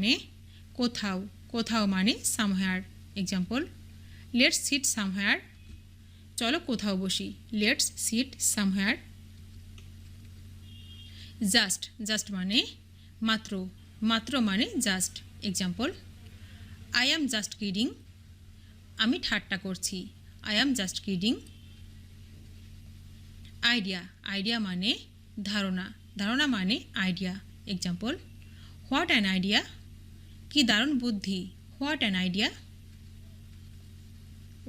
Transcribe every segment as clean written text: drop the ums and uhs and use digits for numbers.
মানে কোথাও, কোথাও মানে somewhere. Example, let's sit somewhere, চলো কোথাও বসি, let's sit somewhere. Just, just মানে মাত্র, মাত্র মানে just. Example, I am just kidding, আমি ঠাট্টা করছি, I am just kidding. Idea, idea মানে ধারণা, ধারণা মানে idea. Example, what an idea, কি দারুণ বুদ্ধি, what an idea.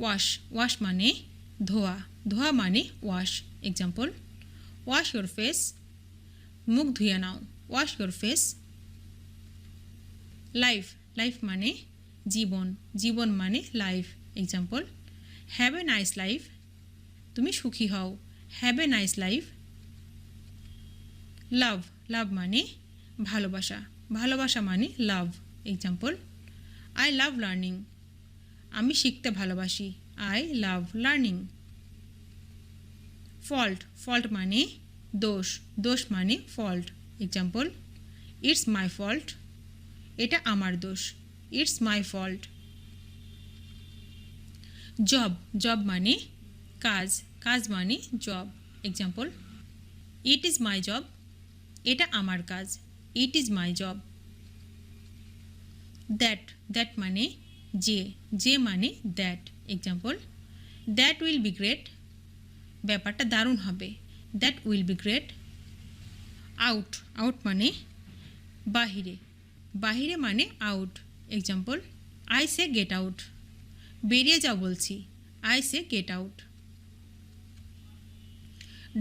Wash, wash মানে ধোয়া, ধোয়া মানে wash. Example, wash your face, মুখ ধুয়ে নাও, wash your face. Life, life মানে জীবন, জীবন মানে life. Example, have a nice life, তুমি সুখী হও, হ্যাভ এ নাইস লাইফ। লাভ, লাভ মানে ভালোবাসা, ভালোবাসা মানে লাভ। এক্সাম্পল, আই লাভ লার্নিং, আমি শিখতে ভালোবাসি, I love learning. Fault, fault মানে দোষ, দোষ মানে fault. Example, it's my fault, এটা আমার দোষ, it's my fault. Job, job মানে কাজ, কাজ মানে job. Example, it is my job, এটা আমার কাজ, it is my job. That, that মানে যে, যে মানে that. Example, that will be great, ব্যাপারটা দারুণ হবে, that will be great. Out, out মানে বাহিরে, বাহিরে মানে out. Example, I say get out, বেরিয়ে যাও বলছি, I say get out.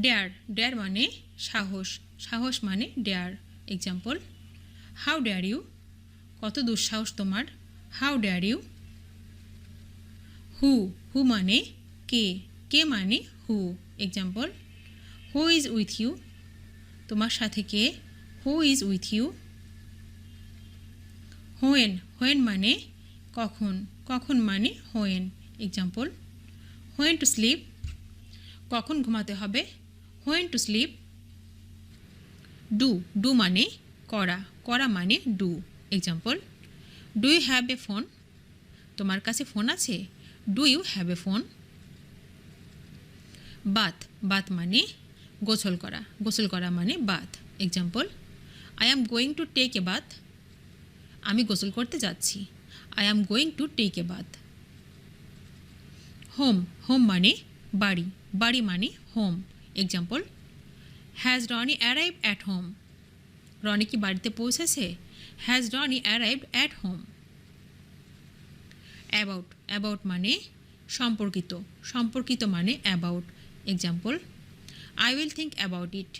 Dare, dare মানে সাহস, সাহস মানে dare. Example, how dare you, কত দুঃসাহস তোমার, how dare you. Who, who মানে কে, কে মানে who. Example, who is with you, তোমার সাথে কে, হু is with you. When, when মানে কখন, কখন মানে when. Example, when to sleep, কখন ঘুমাতে হবে, when to sleep. Do, do মানে করা, করা মানে do. Example, do you have a phone, তোমার কাছে ফোন আছে, do you have a phone. Bath, bath মানে গোসল করা, গোসল করা মানে bath. Example, I am going to take a bath, আমি গোসল করতে যাচ্ছি, I am going to take a bath. Home, home মানে বাড়ি, বাড়ি মানে home. Example, has Roni arrived at home, Roni কি বাড়িতে পৌঁছেছে, has Roni arrived at home. About, about মানে সম্পর্কিত, সম্পর্কিত মানে about. Example, I will think about it,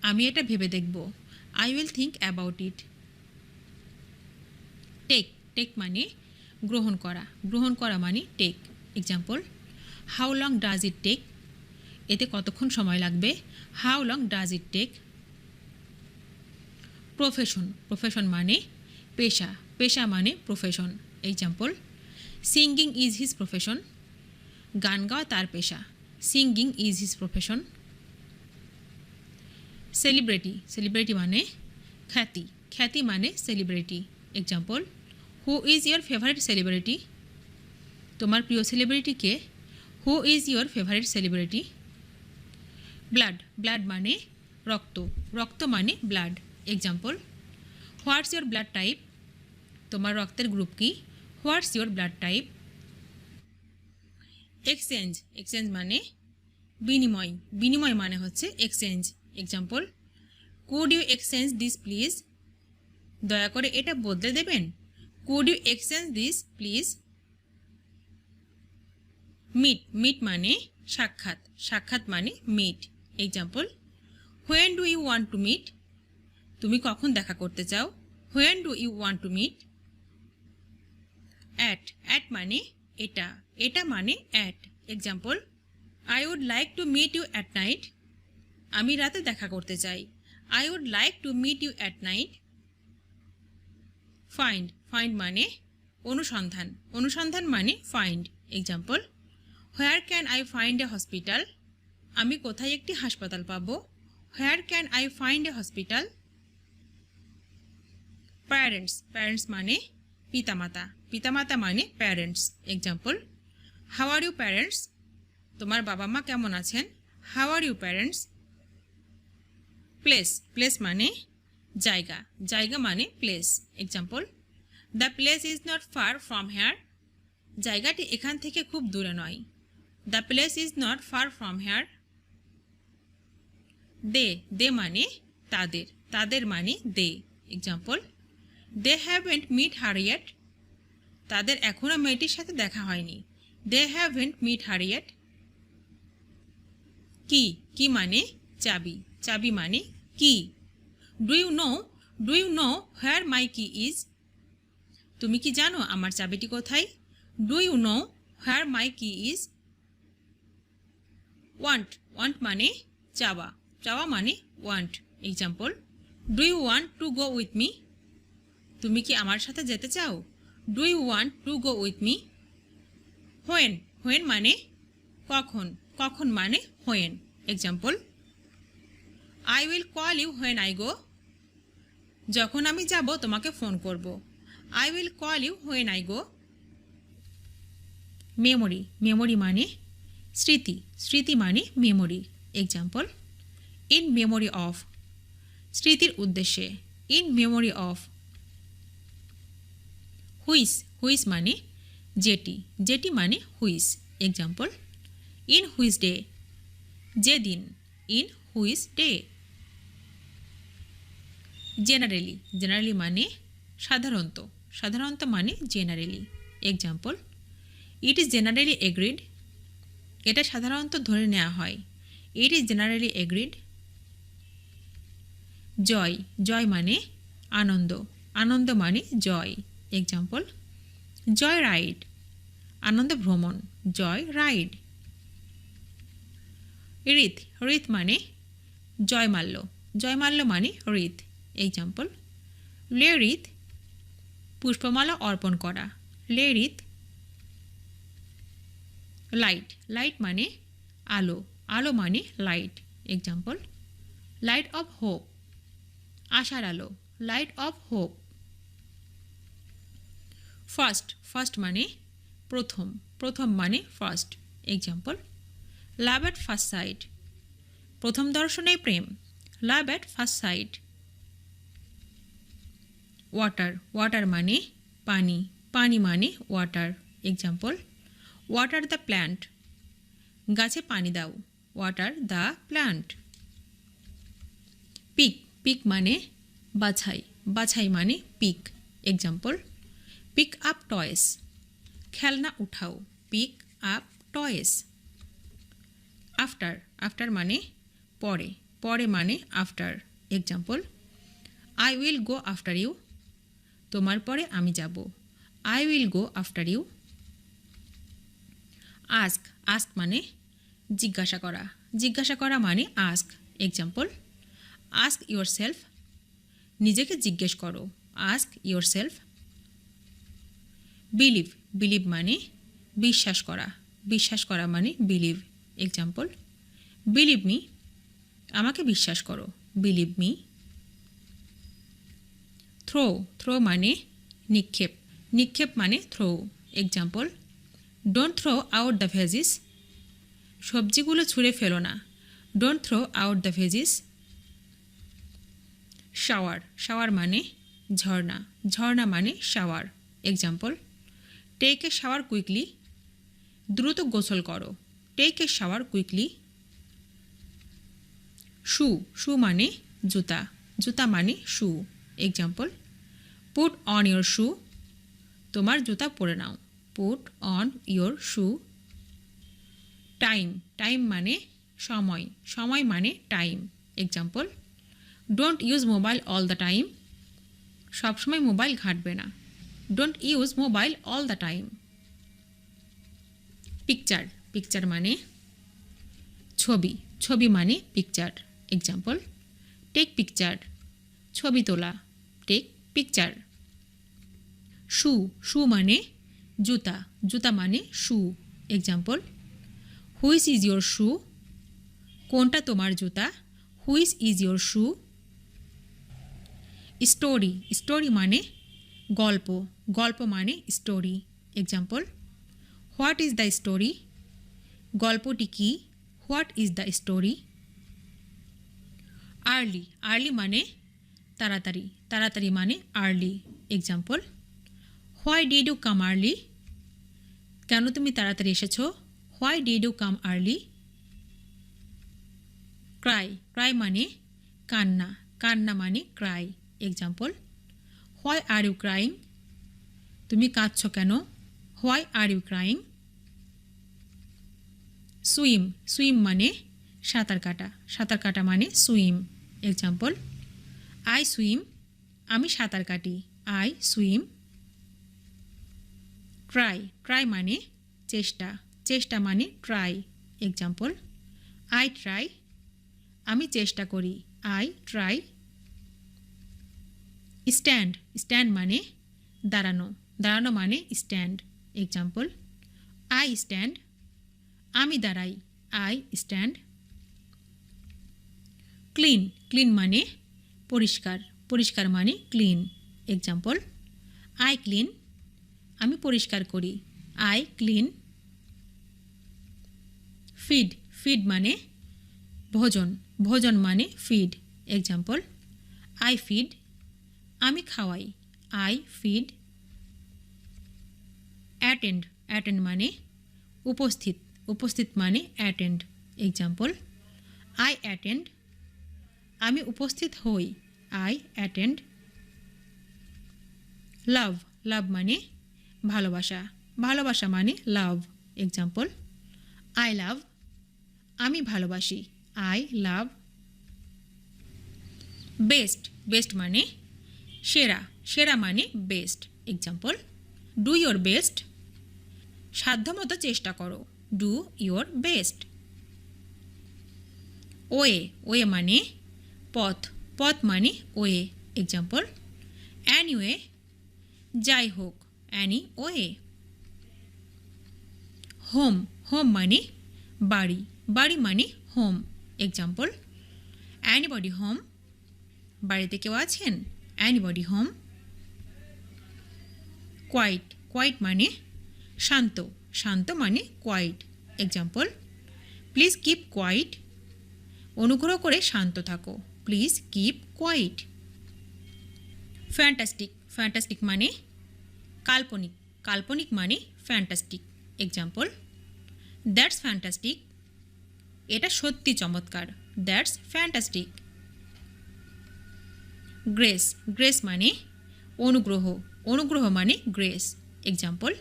আমি এটা ভেবে দেখব, I will think about it. Take, take মানে গ্রহণ করা, গ্রহণ করা মানে take. Example, how long does it take, এতে কতক্ষণ সময় লাগবে, how long does it take. Profession, profession মানে পেশা, পেশা মানে profession. Example, singing is his profession, গান গাওয়া তার পেশা, singing is his profession. Celebrity, celebrity মানে খ্যাতি, খ্যাতি মানে celebrity. Example, who is your favourite celebrity, তোমার প্রিয় celebrity K, who is your favourite celebrity. Blood, blood মানে রক্ত, রক্ত মানে blood. Example, what's your blood type, তোমার রক্তের গ্রুপ কি, what's your blood type. Exchange, exchange মানে বিনিময়, বিনিময় মানে হচ্ছে exchange. Example, could you exchange this please, দয়া করে এটা বদলে দেবেন, could you exchange this please. Meet, meet মানে সাক্ষাৎ, সাক্ষাৎ মানে meet. Example, when do you want to meet, তুমি কখন দেখা করতে চাও, when do you want to meet. At, at মানে এটা, এটা মানে at. Example, I would like to meet you at night, আমি রাতে দেখা করতে চাই, I would like to meet you at night. Find, find মানে অনুসন্ধান, অনুসন্ধান মানে find. Example, where can I find a hospital, আমি কোথায় একটি হাসপাতাল পাবো, where can I find a hospital. Parents, parents মানে পিতামাতা, পিতামাতা মানে parents. Example, how are you parents? তোমার বাবা মা কেমন আছেন? How are you parents? Place, place মানে জায়গা, জায়গা মানে place. Example, the place is not far from here. জায়গাটি এখান থেকে খুব দূরে নয়। The place is not far from here. They, they মানে তাদের, তাদের মানে they. Example, they haven't met her yet. তাদের এখনও মেয়েটির সাথে দেখা হয়নি। They haven't met her yet. Key, key মানে চাবি, চাবি মানে key. Do you know, do you know where my key is? তুমি কি জানো আমার চাবিটি কোথায়? Do you know where my key is? Want, want মানে চাওয়া, চাওয়া মানে want. Example, do you want to go with me? তুমি কি আমার সাথে যেতে চাও? Do you want to go with me? When, when মানে কখন, কখন মানে when. Example, I will call you when I go. যখন আমি যাব তোমাকে ফোন করব। I will call you when I go. Memory, memory মানে স্মৃতি, স্মৃতি মানে memory. Example, in memory of, স্মৃতির উদ্দেশ্যে। In memory of. Which, which মানে যেটি, যেটি মানে which. Example, in which day, যেদিন। In which day. Generally, generally মানে সাধারণত, সাধারণত মানে generally. Example, it is generally agreed. এটা সাধারণত ধরে নেওয়া হয়। It is generally agreed. Joy, joy মানে আনন্দ, আনন্দ মানে জয়। এক্সাম্পল, জয় রাইড, আনন্দ ভ্রমণ। জয় রাইড। রিত, রিত মানে জয়মাল্য, জয়মাল্য মানে রিত। এক্সাম্পল, লে রিত, পুষ্পমালা অর্পণ করা। লে রিত। লাইট, লাইট মানে আলো, আলো মানে light. Example, light of hope, আশার আলো। Light of hope. First, first মানে প্রথম, প্রথম মানে first. Example, love at first sight, প্রথম দর্শনে প্রেম। Love at first sight. Water, water মানে পানি, পানি মানে water. Example, water the plant, গাছে পানি দাও। Water the plant. Pick, pick মানে বাছাই, বাছাই মানে pick. Example, pick up toys, খেলনা উঠাও। Pick up toys. After, after মানে পরে, পরে মানে after. Example, I will go after you, তোমার পরে আমি যাব। I will go after you. Ask, ask মানে জিজ্ঞাসা করা, জিজ্ঞাসা করা মানে ask. Example, ask yourself, নিজেকে জিজ্ঞেস করো। Ask yourself. Believe, believe মানে বিশ্বাস করা, বিশ্বাস করা মানে বিলিভ। এক্সাম্পল, বিলিভ মি, আমাকে বিশ্বাস করো। Believe me. থ্রো, থ্রো মানে নিক্ষেপ, নিক্ষেপ মানে throw. Example, don't throw out the veggies, সবজিগুলো ছুঁড়ে ফেলো না। Don't throw out the veggies. Shower, shower মানে ঝর্ণা, ঝর্ণা মানে shower. Example, take a shower quickly, দ্রুত গোসল করো। Take a shower quickly. Shoe, shoe মানে জুতা, জুতা মানে shoe. Example, put on your shoe, তোমার জুতা পরে নাও। Put on your shoe. Time, time মানে সময়, সময় মানে time. Example, don't use mobile all the time, সবসময় মোবাইল ঘাঁটবে না। Don't use mobile all the time. Picture, picture মানে ছবি, ছবি মানে পিকচার। এক্সাম্পল, টেক পিকচার, ছবি তোলা। Take picture. শু, শু মানে জুতা, জুতা মানে shoe. Example, which is your shoe, কোনটা তোমার জুতা। Which is your shoe. Story story মানে গল্প গল্প মানে story example what is the story গল্পটি কি what is the story early early মানে তাড়াতাড়ি তাড়াতাড়ি মানে early example why did you come early কেন তুমি তাড়াতাড়ি এসেছো why did you come early cry cry মানে কান্না কান্না মানে cry example why are you crying তুমি কাঁদছো কেন why are you crying swim swim মানে সাঁতার কাটা সাঁতার কাটা মানে সুইম এক্সাম্পল আই সুইম আমি সাঁতার কাটি আই সুইম ট্রাই ট্রাই মানে চেষ্টা চেষ্টা মানে ট্রাই এক্সাম্পল আই ট্রাই আমি চেষ্টা করি আই ট্রাই স্ট্যান্ড স্ট্যান্ড মানে দাঁড়ানো দাঁড়ানো মানে স্ট্যান্ড এক্সাম্পল আই স্ট্যান্ড আমি দাঁড়াই আই স্ট্যান্ড ক্লিন ক্লিন মানে পরিষ্কার পরিষ্কার মানে ক্লিন এক্সাম্পল আই ক্লিন আমি পরিষ্কার করি আই ক্লিন ফিড ফিড মানে ভোজন ভোজন মানে ফিড এক্সাম্পল আই ফিড আমি খাওয়াই আই ফিড অ্যাটেন্ড অ্যাটেন্ড মানে উপস্থিত উপস্থিত মানে অ্যাটেন্ড এক্সাম্পল আই অ্যাটেন্ড আমি উপস্থিত হই আই অ্যাটেন্ড লাভ লাভ মানে ভালোবাসা ভালোবাসা মানে লাভ এক্সাম্পল আই লাভ আমি ভালোবাসি আই লাভ বেস্ট বেস্ট মানে সেরা সেরা মানে best example do your best সাধ্যমতো চেষ্টা করো do your best way way মানে পথ পথ মানে ওয়ে এক্সাম্পল অ্যানিওয়ে যাই হোক অ্যানি ওয়ে হোম হোম মানে বাড়ি বাড়ি মানে হোম এক্সাম্পল অ্যানিবডি হোম বাড়িতে কেউ আছেন অ্যানিবডি হোম কোয়াইট কোয়াইট মানে শান্ত শান্ত মানে quiet example please keep quiet অনুগ্রহ করে শান্ত থাকো please keep quiet fantastic fantastic মানে কাল্পনিক কাল্পনিক মানে ফ্যান্টাস্টিক এক্সাম্পল দ্যাটস ফ্যান্টাস্টিক এটা সত্যি চমৎকার দ্যাটস ফ্যান্টাস্টিক গ্রেস গ্রেস মানে অনুগ্রহ অনুগ্রহ মানে grace example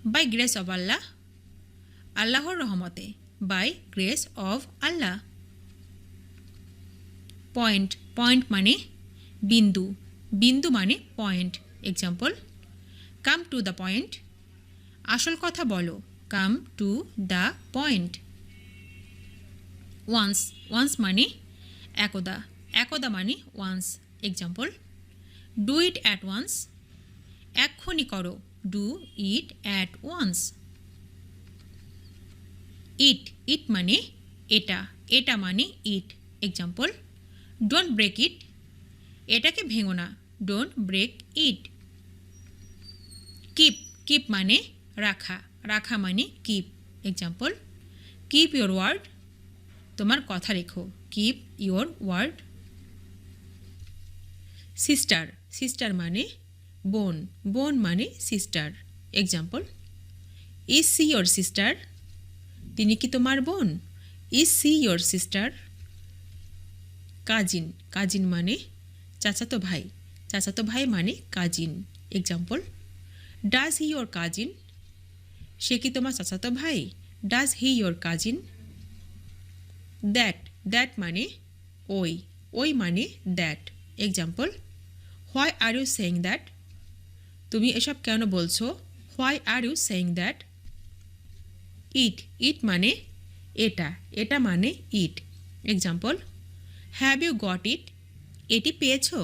by grace of Allah আল্লাহর রহমতে by grace of Allah point point মানে বিন্দু বিন্দু মানে point example come to the point আসল কথা বলো come to the point once once মানে একদা একদা মানে once example do it at once এক্ষুনি করো do it at once it it মানে এটা এটা মানে it example don't break it এটাকে ভেঙো না don't break it keep keep মানে রাখা রাখা মানে keep example keep your word তোমার কথা রেখো keep your word sister sister মানে বোন বোন মানে sister example is she your sister তিনি কি তোমার বোন is she your sister cousin cousin মানে চাচাতো ভাই চাচাতো ভাই মানে cousin example does he your cousin সে কি তোমার চাচাতো ভাই does he your cousin that that মানে ওই ওই মানে that example why are you saying that তুমি এসব কেন বলছো why are you saying that it it মানে এটা এটা মানে it example have you got it এটি পেয়েছো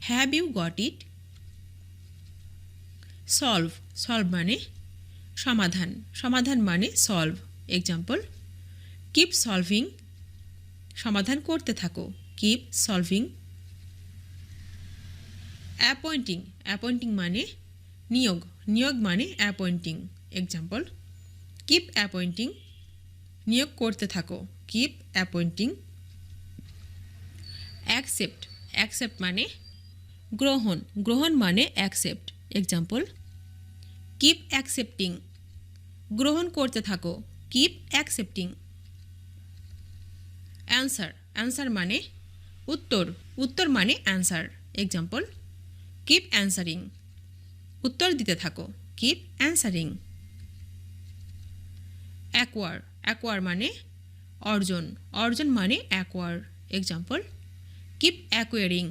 have you got it solve solve মানে সমাধান সমাধান মানে সলভ এক্সাম্পল কিপ সলভিং সমাধান করতে থাকো কিপ সলভিং অ্যাপয়েন্টিং অ্যাপয়েন্টিং মানে নিয়োগ নিয়োগ মানে অ্যাপয়েন্টিং এক্সাম্পল কিপ অ্যাপয়েন্টিং নিয়োগ করতে থাকো কিপ অ্যাপয়েন্টিং অ্যাকসেপ্ট অ্যাকসেপ্ট মানে গ্রহণ গ্রহণ মানে অ্যাকসেপ্ট এক্সাম্পল কিপ অ্যাকসেপ্টিং গ্রহণ করতে থাকো কিপ অ্যাকসেপ্টিং অ্যান্সার অ্যান্সার মানে উত্তর উত্তর মানে অ্যান্সার এক্সাম্পল কিপ অ্যান্সারিং উত্তর দিতে থাকো কিপ অ্যান্সারিং অ্যাকোয়ার অ্যাকোয়ার মানে অর্জন অর্জন মানে অ্যাকোয়ার এক্সাম্পল কিপ অ্যাকোয়ারিং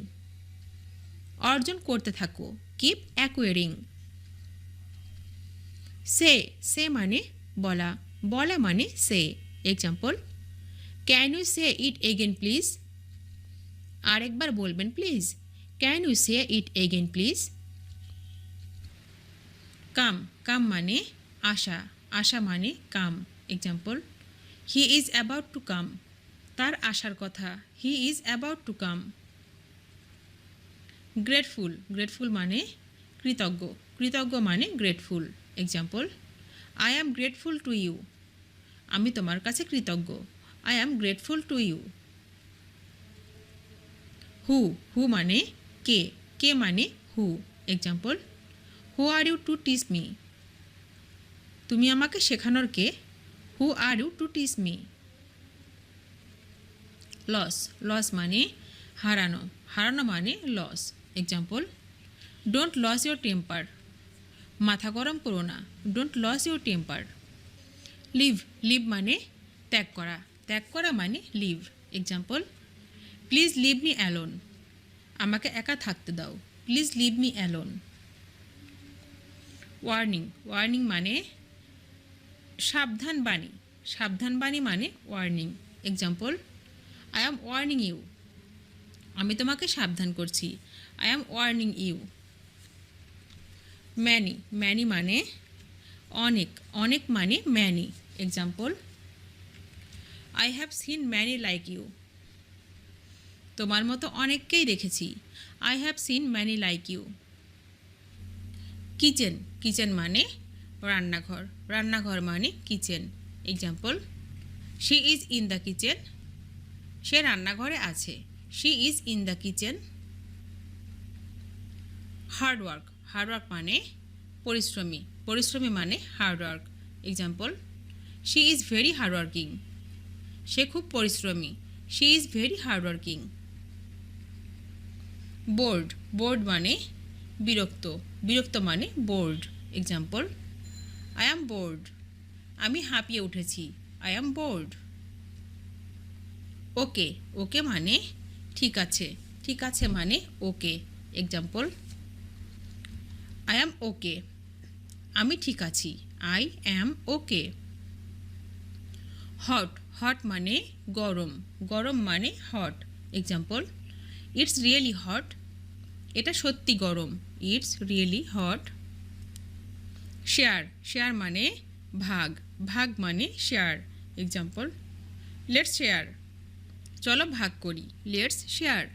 অর্জন করতে থাকো কিপ অ্যাকোয়ারিং সে সে মানে বলা বলা মানে সে example can you say it again please আরেকবার বলবেন please can you say it again please come come মানে আশা আশা মানে come example he is about to come তার আসার কথা he is about to come grateful grateful মানে কৃতজ্ঞ কৃতজ্ঞ মানে grateful example I am grateful to you আমি তোমার কাছে কৃতজ্ঞ I am grateful to you who who মানে কে কে মানে who example who are you to teach me তুমি আমাকে শেখানোর কে who are you to teach me loss loss মানে হারানো হারানো মানে loss example don't loss your temper মাথা গরম করো না don't loss your temper leave leave মানে ত্যাগ করা মানে leave example please leave me alone আমাকে একা থাকতে দাও please leave me alone warning warning মানে সাবধান বাণী মানে warning example I am warning you আমি তোমাকে সাবধান করছি I am warning you many many মানে অনেক অনেক মানে many example I have seen many like you তোমার মতো অনেককেই দেখেছি I have seen many like you kitchen kitchen মানে রান্নাঘর রান্নাঘর মানে kitchen example she is in the kitchen সে রান্নাঘরে আছে she is in the kitchen hard work hard work মানে পরিশ্রমী পরিশ্রমী মানে hard work example she is very hardworking সে খুব পরিশ্রমী she is very hardworking board board মানে বিরক্ত বিরক্ত মানে board example I am board আমি হাঁপিয়ে উঠেছি আই অ্যাম বোর্ড ওকে ওকে মানে ঠিক আছে মানে ওকে এক্সাম্পল আই অ্যাম ওকে আমি ঠিক আছি I am okay hot hot মানে গরম গরম মানে hot example it's really hot এটা সত্যি গরম it's really hot share share মানে ভাগ ভাগ মানে শেয়ার এক্সাম্পল লেটস শেয়ার চলো ভাগ করি লেটস শেয়ার